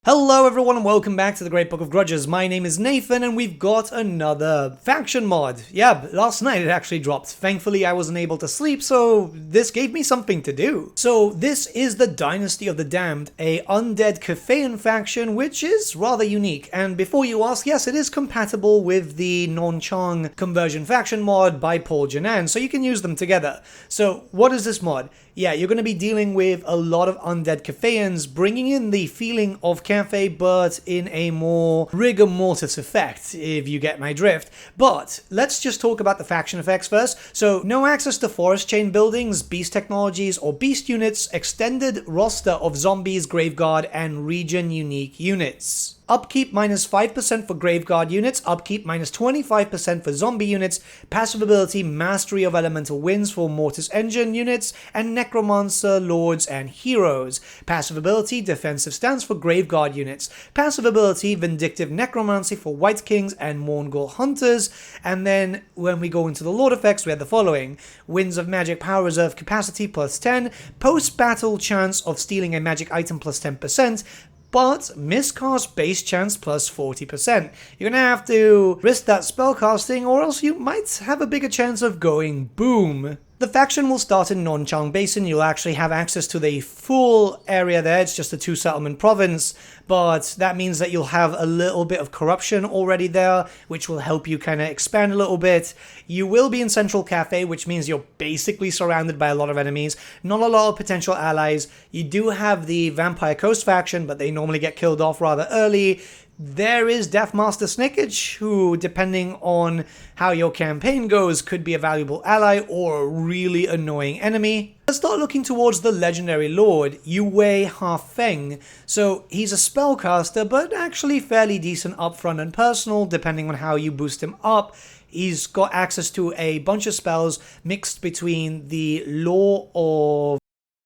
Hello everyone and welcome back to the Great Book of Grudges. My name is Nathan and we've got another faction mod. Yeah, last night it actually dropped. Thankfully I wasn't able to sleep, so this gave me something to do. So this is the Dynasty of the Damned, a Undead Cathayan faction which is rather unique. And before you ask, yes, it is compatible with the Non-Chang conversion faction mod by Paul Janan, so you can use them together. So what is this mod? Yeah, you're going to be dealing with a lot of undead Cathayans, bringing in the feeling of Cathay, but in a more rigor mortis effect, if you get my drift. But let's just talk about the faction effects first. So, no access to forest chain buildings, beast technologies, or beast units, extended roster of zombies, graveguard, and region unique units. Upkeep minus 5% for Graveguard units, upkeep minus 25% for zombie units, passive ability Mastery of Elemental Winds for Mortis Engine units, and Necromancer Lords and Heroes. Passive ability Defensive Stance for Graveguard units, passive ability Vindictive Necromancy for White Kings and Morngul Hunters, and then when we go into the Lord effects we have the following: Winds of Magic Power Reserve Capacity plus 10, post-battle chance of stealing a magic item plus 10%, but miscast base chance plus 40%. You're gonna have to risk that spellcasting or else you might have a bigger chance of going boom. The faction will start in Non-Chang Basin. You'll actually have access to the full area there. It's just a 2-settlement province, but that means that you'll have a little bit of corruption already there, which will help you kind of expand a little bit. You will be in Central Cathay, which means you're basically surrounded by a lot of enemies, not a lot of potential allies. You do have the Vampire Coast faction, but they normally get killed off rather early. There is Deathmaster Snickage, who, depending on how your campaign goes, could be a valuable ally or a really annoying enemy. Let's start looking towards the legendary lord, Yue Ha-Feng. So he's a spellcaster, but actually fairly decent upfront and personal, depending on how you boost him up. He's got access to a bunch of spells mixed between the lore of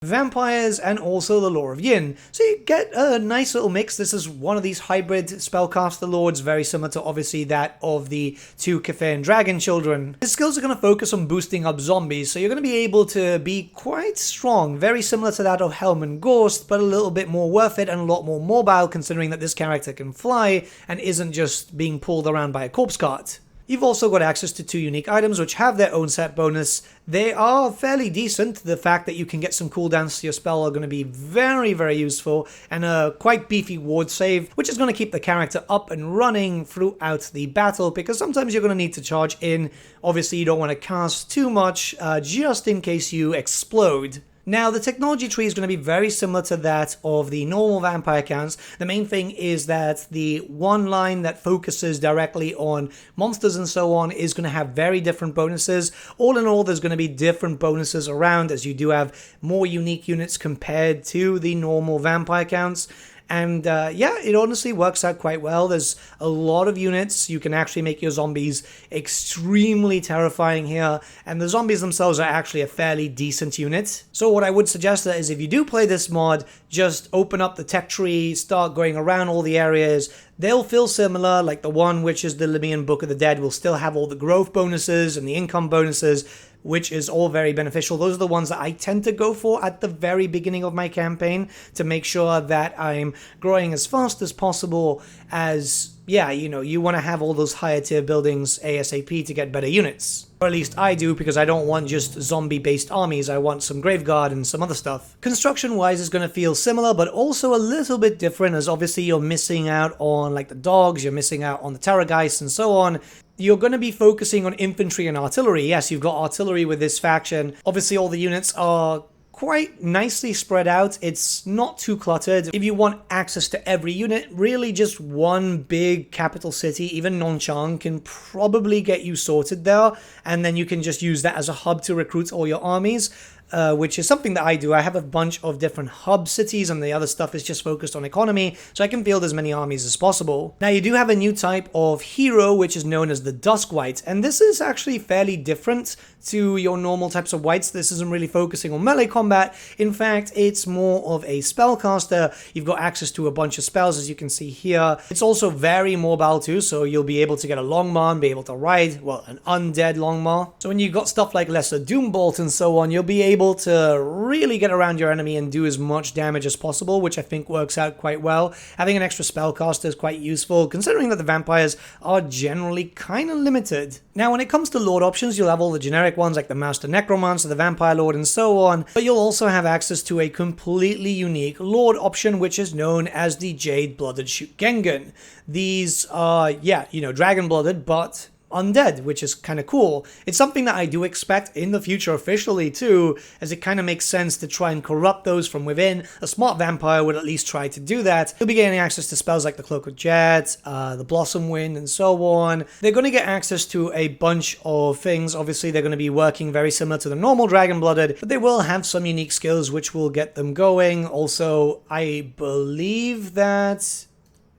vampires and also the lore of yin, so you get a nice little mix. This is one of these hybrid spellcaster lords, very similar to obviously that of the two Cathayan dragon children. His skills are going to focus on boosting up zombies, so you're going to be able to be quite strong, very similar to that of Helm and Ghost, but a little bit more worth it and a lot more mobile, considering that this character can fly and isn't just being pulled around by a corpse cart. You've also got access to 2 unique items which have their own set bonus. They are fairly decent. The fact that you can get some cooldowns to your spell are going to be very, very useful, and a quite beefy ward save, which is going to keep the character up and running throughout the battle, because sometimes you're going to need to charge in. Obviously, you don't want to cast too much, just in case you explode. Now, the technology tree is going to be very similar to that of the normal vampire counts. The main thing is that the one line that focuses directly on monsters and so on is going to have very different bonuses. All in all, there's going to be different bonuses around, as you do have more unique units compared to the normal vampire counts. And yeah, it honestly works out quite well. There's a lot of units. You can actually make your zombies extremely terrifying here. And the zombies themselves are actually a fairly decent unit. So what I would suggest is if you do play this mod, just open up the tech tree, start going around all the areas. They'll feel similar, like the one which is the Limean Book of the Dead will still have all the growth bonuses and the income bonuses, which is all very beneficial. Those are the ones that I tend to go for at the very beginning of my campaign to make sure that I'm growing as fast as possible, as, yeah, you know, you want to have all those higher tier buildings ASAP to get better units. Or at least I do, because I don't want just zombie-based armies, I want some Graveguard and some other stuff. Construction-wise is going to feel similar, but also a little bit different, as obviously you're missing out on like the dogs, you're missing out on the Terrorgeists and so on. You're going to be focusing on infantry and artillery. Yes, you've got artillery with this faction. Obviously all the units are quite nicely spread out. It's not too cluttered. If you want access to every unit, really just one big capital city, even Non-Chang, can probably get you sorted there, and then you can just use that as a hub to recruit all your armies. Which is something that I do. I have a bunch of different hub cities, and the other stuff is just focused on economy, so I can field as many armies as possible. Now, you do have a new type of hero, which is known as the Dusk Wight, and this is actually fairly different to your normal types of wights. This isn't really focusing on melee combat. In fact, it's more of a spellcaster. You've got access to a bunch of spells, as you can see here. It's also very mobile too, so you'll be able to get a Longmarr and be able to ride, well, an undead Longmarr. So when you've got stuff like Lesser Doombolt and so on, you'll be able able to really get around your enemy and do as much damage as possible, which I think works out quite well. Having an extra spellcaster is quite useful, considering that the vampires are generally kind of limited. Now, when it comes to Lord options, you'll have all the generic ones like the Master Necromancer, the Vampire Lord, and so on, but you'll also have access to a completely unique Lord option, which is known as the Jade-Blooded Shugengan. These are, yeah, dragon-blooded, but undead, which is kind of cool. It's something that I do expect in the future officially too, as it kind of makes sense to try and corrupt those from within. A smart vampire would at least try to do that. You'll be getting access to spells like the Cloak of Jet, the Blossom Wind, and so on. They're going to get access to a bunch of things. Obviously, they're going to be working very similar to the normal Dragon-Blooded, but they will have some unique skills which will get them going. Also, I believe that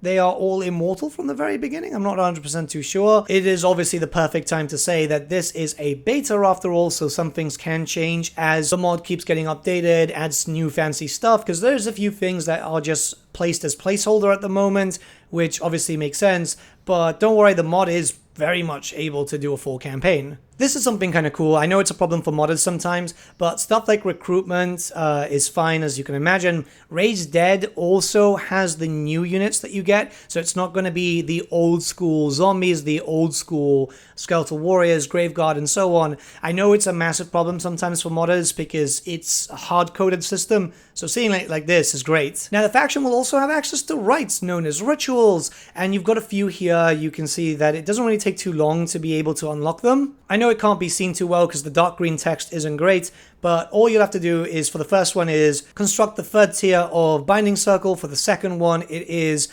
they are all immortal from the very beginning. I'm not 100% too sure. It is obviously the perfect time to say that this is a beta after all, so some things can change as the mod keeps getting updated, adds new fancy stuff, because there's a few things that are just placed as placeholder at the moment, which obviously makes sense, but don't worry, the mod is very much able to do a full campaign. This is something kind of cool. I know it's a problem for modders sometimes, but stuff like recruitment is fine, as you can imagine. Raised Dead also has the new units that you get, so it's not going to be the old school zombies, the old school skeletal warriors, graveguard, and so on. I know it's a massive problem sometimes for modders because it's a hard-coded system, so seeing it like this is great. Now, the faction will also have access to rites known as rituals, and you've got a few here. You can see that it doesn't really take too long to be able to unlock them. I know it can't be seen too well because the dark green text isn't great, but all you'll have to do is, for the first one, is construct the third tier of Binding Circle. For the second one, it is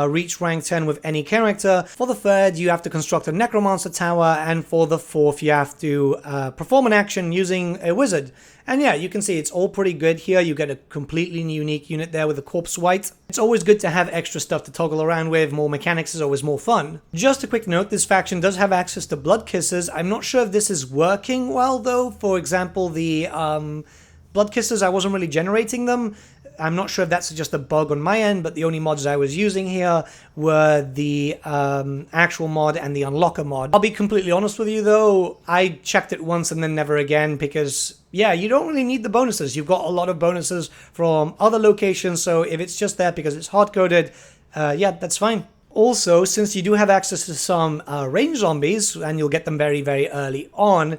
reach rank 10 with any character. For the third, you have to construct a Necromancer Tower, and for the fourth, you have to perform an action using a wizard. And yeah, you can see it's all pretty good here. You get a completely unique unit there with a Corpse Wight. It's always good to have extra stuff to toggle around with. More mechanics is always more fun. Just a quick note, this faction does have access to Blood Kissers. I'm not sure if this is working well though. For example, the Blood Kissers, I wasn't really generating them. I'm not sure if that's just a bug on my end, but the only mods I was using here were the actual mod and the unlocker mod. I'll be completely honest with you though, I checked it once and then never again because, yeah, you don't really need the bonuses. You've got a lot of bonuses from other locations, so if it's just there because it's hard-coded, yeah, that's fine. Also, since you do have access to some range zombies, and you'll get them very, very early on,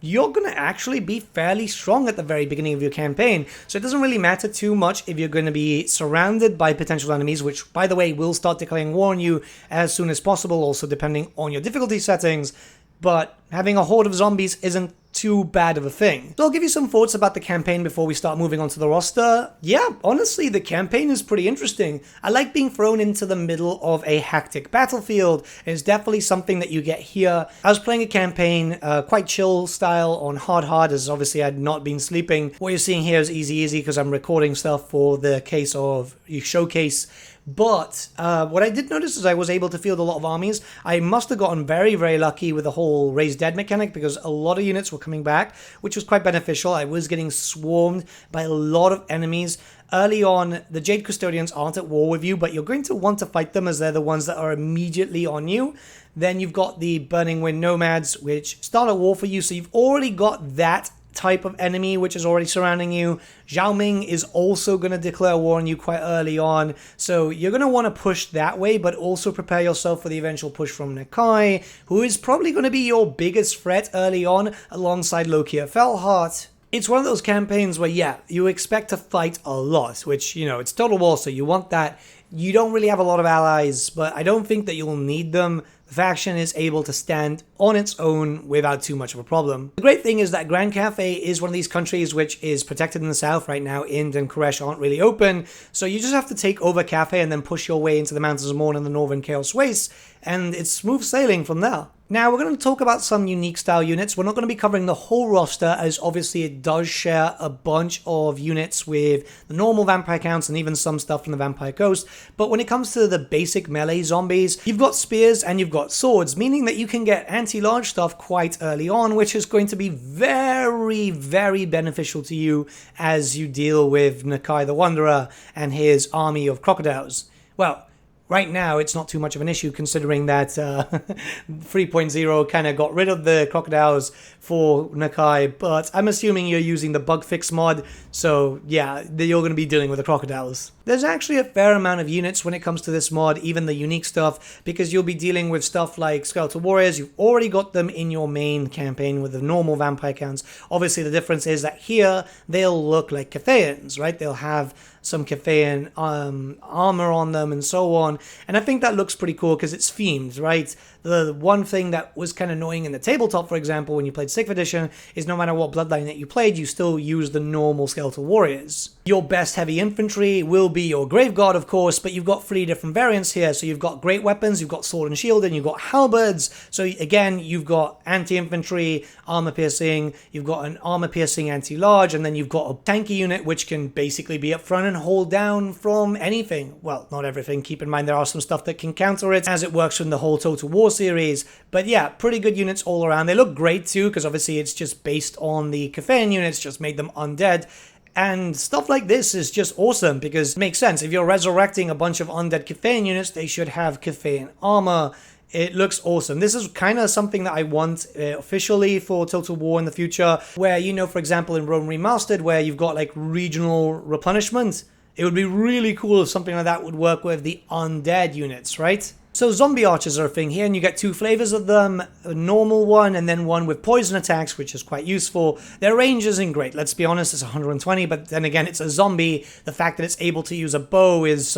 you're going to actually be fairly strong at the very beginning of your campaign. So it doesn't really matter too much if you're going to be surrounded by potential enemies, which, by the way, will start declaring war on you as soon as possible, also depending on your difficulty settings. But having a horde of zombies isn't too bad of a thing. So I'll give you some thoughts about the campaign before we start moving on to the roster. Yeah, honestly, the campaign is pretty interesting. I like being thrown into the middle of a hectic battlefield. It's definitely something that you get here. I was playing a campaign, quite chill style on hard, as obviously I'd not been sleeping. What you're seeing here is easy because I'm recording stuff for the case of showcase. But what I did notice is I was able to field a lot of armies. I must have gotten very, very lucky with the whole Raised Dead mechanic because a lot of units were coming back, which was quite beneficial. I was getting swarmed by a lot of enemies. Early on, the Jade Custodians aren't at war with you, but you're going to want to fight them as they're the ones that are immediately on you. Then you've got the Burning Wind Nomads, which start a war for you, so you've already got that type of enemy which is already surrounding you. Zhao Ming is also going to declare war on you quite early on, so you're going to want to push that way, but also prepare yourself for the eventual push from Nakai, who is probably going to be your biggest threat early on, alongside Lokia Felheart. It's one of those campaigns where, yeah, you expect to fight a lot, which, it's Total War, so you want that. You don't really have a lot of allies, but I don't think that you'll need them. The faction is able to stand on its own without too much of a problem. The great thing is that Grand Cathay is one of these countries which is protected in the south right now. Ind and Koresh aren't really open, so you just have to take over Cathay and then push your way into the Mountains of Morn and the Northern Chaos Wastes, and it's smooth sailing from there. Now, we're going to talk about some unique style units. We're not going to be covering the whole roster, as obviously it does share a bunch of units with the normal vampire counts and even some stuff from the Vampire Coast. But when it comes to the basic melee zombies, you've got spears and you've got swords, meaning that you can get anti-large stuff quite early on, which is going to be very, very beneficial to you as you deal with Nakai the Wanderer and his army of crocodiles. Well, Right now, it's not too much of an issue considering that 3.0 kind of got rid of the crocodiles for Nakai, but I'm assuming you're using the bug fix mod, so yeah, you're going to be dealing with the crocodiles. There's actually a fair amount of units when it comes to this mod, even the unique stuff, because you'll be dealing with stuff like Skeletal Warriors. You've already got them in your main campaign with the normal vampire counts. Obviously, the difference is that here, they'll look like Cathayans, right? They'll have some Cathayan armor on them and so on, and I think that looks pretty cool because it's themed, right? The one thing that was kind of annoying in the tabletop, for example, when you played 6th edition, is no matter what bloodline that you played, you still use the normal Skeletal Warriors. Your best heavy infantry will be your Grave Guard, of course, but you've got 3 different variants here. So you've got great weapons, you've got sword and shield, and you've got halberds. So again, you've got anti-infantry, armor piercing, you've got an armor piercing anti-large, and then you've got a tanky unit which can basically be up front and hold down from anything. Well, not everything. Keep in mind there are some stuff that can counter it, as it works from the whole Total War series. But yeah, pretty good units all around. They look great too, because obviously it's just based on the Cathayan units, just made them undead. And stuff like this is just awesome because it makes sense. If you're resurrecting a bunch of undead Cathayan units, they should have Cathayan armor. It looks awesome. This is kind of something that I want officially for Total War in the future, where, you know, for example, in Rome Remastered, where you've got like regional replenishment. It would be really cool if something like that would work with the undead units, right? So zombie archers are a thing here, and you get 2 flavors of them, a normal one and then one with poison attacks, which is quite useful. Their range isn't great, let's be honest, it's 120, but then again, it's a zombie. The fact that it's able to use a bow is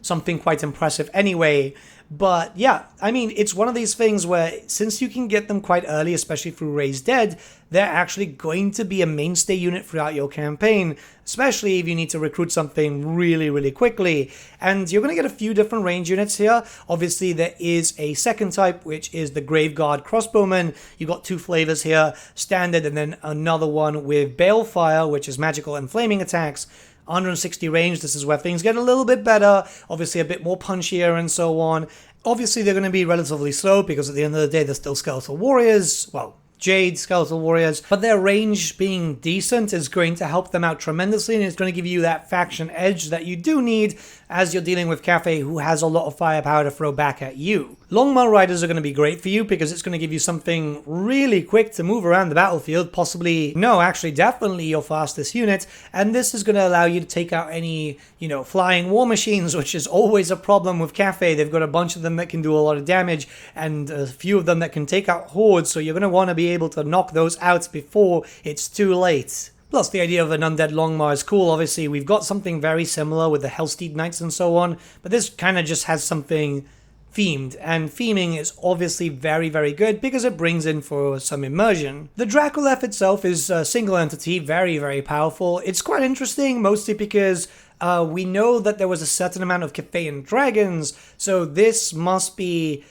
something quite impressive anyway. But yeah, I mean, it's one of these things where since you can get them quite early, especially through Raised Dead, they're actually going to be a mainstay unit throughout your campaign, especially if you need to recruit something really, really quickly. And you're going to get a few different range units here. Obviously, there is a second type, which is the Grave Guard Crossbowman. You've got 2 flavors here, standard, and then another one with Balefire, which is magical and flaming attacks. 160 range, this is where things get a little bit better, obviously a bit more punchier and so on. Obviously they're going to be relatively slow because at the end of the day they're still Skeletal Warriors, well, Jade Skeletal Warriors, but their range being decent is going to help them out tremendously, and it's going to give you that faction edge that you do need as you're dealing with Cathay, who has a lot of firepower to throw back at you. Longmail Riders are going to be great for you because it's going to give you something really quick to move around the battlefield, possibly, no, actually definitely your fastest unit, and this is going to allow you to take out any, you know, flying war machines, which is always a problem with Cathay. They've got a bunch of them that can do a lot of damage and a few of them that can take out hordes, so you're going to want to be able to knock those out before it's too late. Plus, the idea of an undead Longmar is cool. Obviously, we've got something very similar with the Hellsteed Knights and so on, but this kind of just has something themed, and theming is obviously very, very good because it brings in for some immersion. The Draculef itself is a single entity, very, very powerful. It's quite interesting, mostly because we know that there was a certain amount of Cathayan dragons, so this must be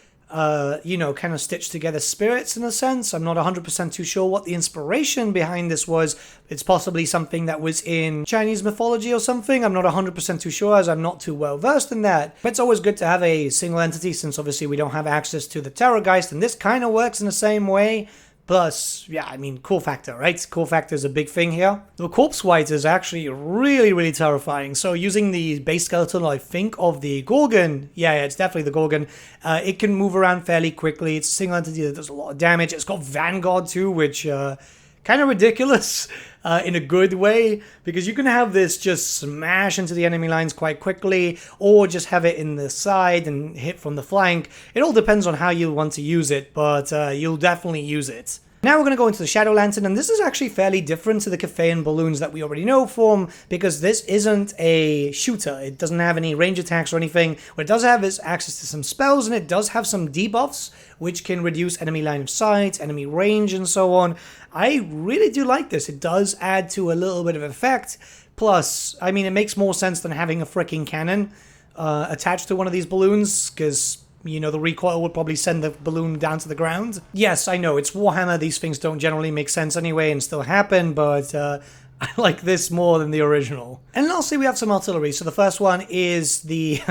you know, kind of stitched together spirits in a sense. I'm not 100% too sure what the inspiration behind this was. It's possibly something that was in Chinese mythology or something. I'm not 100% too sure as I'm not too well versed in that. But it's always good to have a single entity since obviously we don't have access to the Terrorgeist, and this kind of works in the same way. Plus, yeah, I mean, cool factor, right? Cool factor is a big thing here. The Corpse White is actually really, really terrifying. So using the base skeleton, I think, of the Gorgon, yeah, it's definitely the Gorgon, it can move around fairly quickly. It's a single entity that does a lot of damage. It's got Vanguard too, which kind of ridiculous in a good way, because you can have this just smash into the enemy lines quite quickly, or just have it in the side and hit from the flank. It all depends on how you want to use it, but you'll definitely use it. Now we're going to go into the Shadow Lantern, and this is actually fairly different to the Cathayan balloons that we already know from, because this isn't a shooter. It doesn't have any range attacks or anything. What it does have is access to some spells, and it does have some debuffs, which can reduce enemy line of sight, enemy range, and so on. I really do like this. It does add to a little bit of effect. Plus, I mean, it makes more sense than having a freaking cannon attached to one of these balloons, because, you know, the recoil would probably send the balloon down to the ground. Yes, I know, it's Warhammer. These things don't generally make sense anyway and still happen, but I like this more than the original. And lastly, we have some artillery. So the first one is the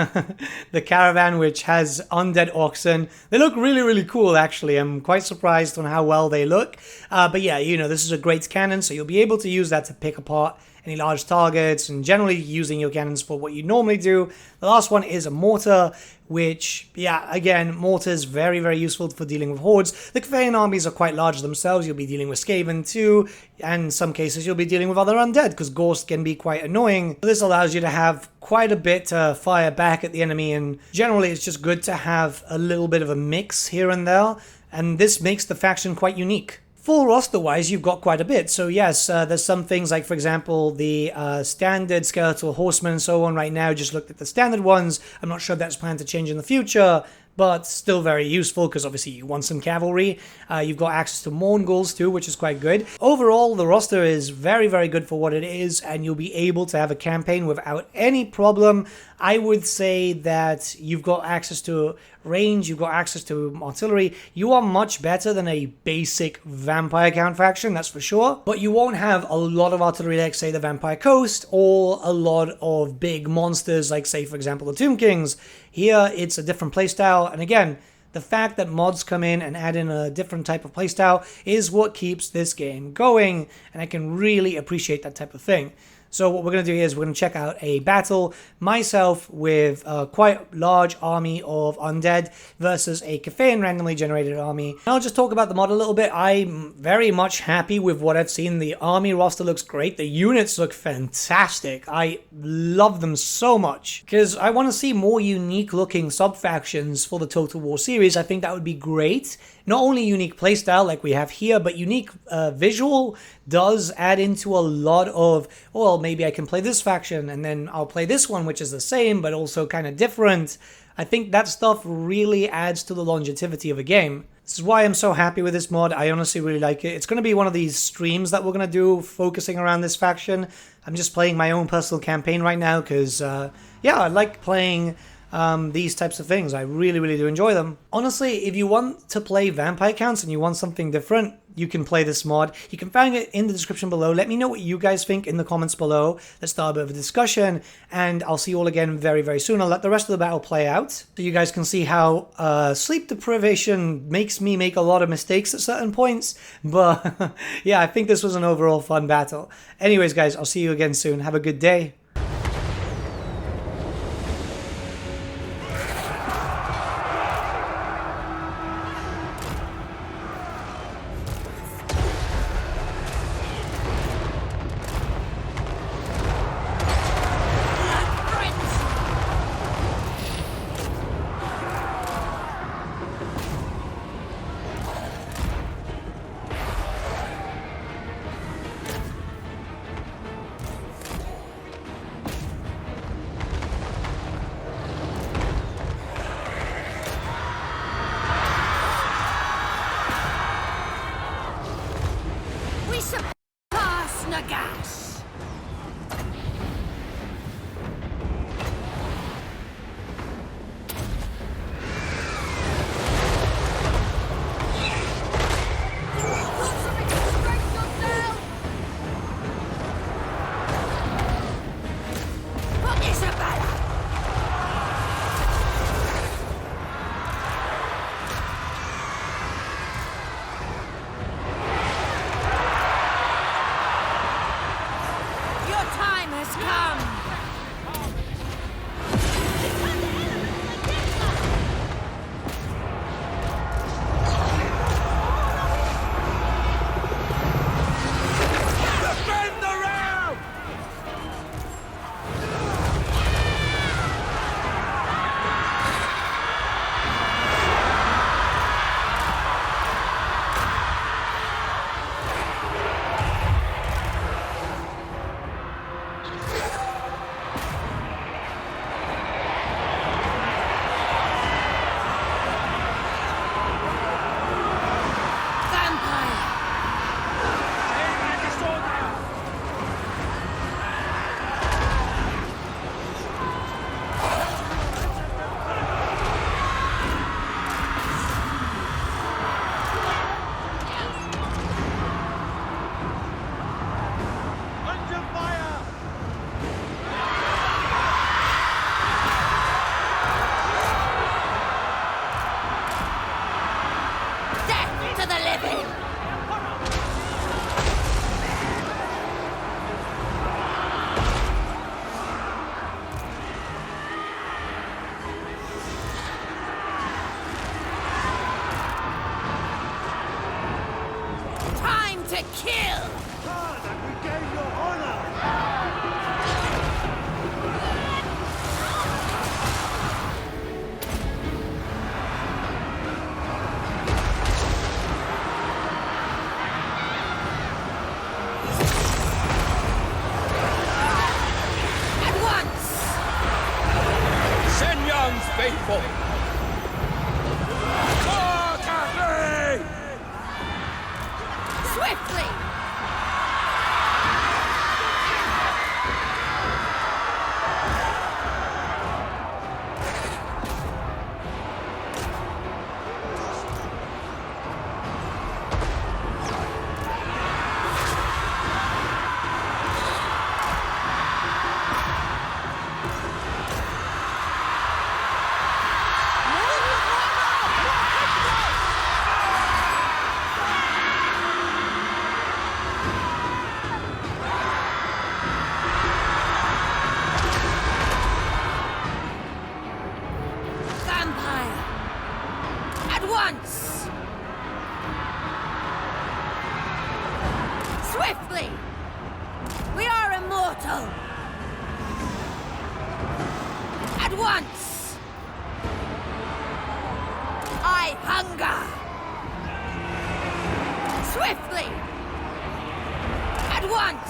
the Caravan, which has undead oxen. They look really, really cool, actually. I'm quite surprised on how well they look. But yeah, you know, this is a great cannon, so you'll be able to use that to pick apart any large targets, and generally using your cannons for what you normally do. The last one is a mortar, which, yeah, again, mortars, very, very useful for dealing with hordes. The Cathayan armies are quite large themselves. You'll be dealing with Skaven too, and in some cases you'll be dealing with other undead, because Ghost can be quite annoying. So this allows you to have quite a bit to fire back at the enemy, and generally it's just good to have a little bit of a mix here and there, and this makes the faction quite unique. Full roster-wise, you've got quite a bit. So yes, there's some things like, for example, the standard skeletal horsemen and so on. Right now, just looked at the standard ones. I'm not sure if that's planned to change in the future, but still very useful because obviously you want some cavalry. You've got access to Mongols too, which is quite good. Overall, the roster is very, very good for what it is, and you'll be able to have a campaign without any problem. I would say that you've got access to range, you've got access to artillery. You are much better than a basic vampire count faction, that's for sure. But you won't have a lot of artillery like, say, the Vampire Coast, or a lot of big monsters like, say, for example, the Tomb Kings. Here, it's a different playstyle, and again, the fact that mods come in and add in a different type of playstyle is what keeps this game going, and I can really appreciate that type of thing. So what we're going to do here is we're going to check out a battle, myself with a quite large army of undead versus a Cathayan randomly generated army. And I'll just talk about the mod a little bit. I'm very much happy with what I've seen. The army roster looks great. The units look fantastic. I love them so much because I want to see more unique looking sub-factions for the Total War series. I think that would be great. Not only unique playstyle like we have here, but unique visual does add into a lot of, well, maybe I can play this faction and then I'll play this one, which is the same, but also kind of different. I think that stuff really adds to the longevity of a game. This is why I'm so happy with this mod. I honestly really like it. It's going to be one of these streams that we're going to do focusing around this faction. I'm just playing my own personal campaign right now because, yeah, I like playing these types of things. I really, really do enjoy them. Honestly, if you want to play vampire counts and you want something different, you can play this mod. You can find it in the description below. Let me know what you guys think in the comments below. Let's start a bit of a discussion, and I'll see you all again very, very soon. I'll let the rest of the battle play out so you guys can see how sleep deprivation makes me make a lot of mistakes at certain points. But yeah, I think this was an overall fun battle. Anyways, guys, I'll see you again soon. Have a good day. portal! At once! I hunger! Swiftly! At once!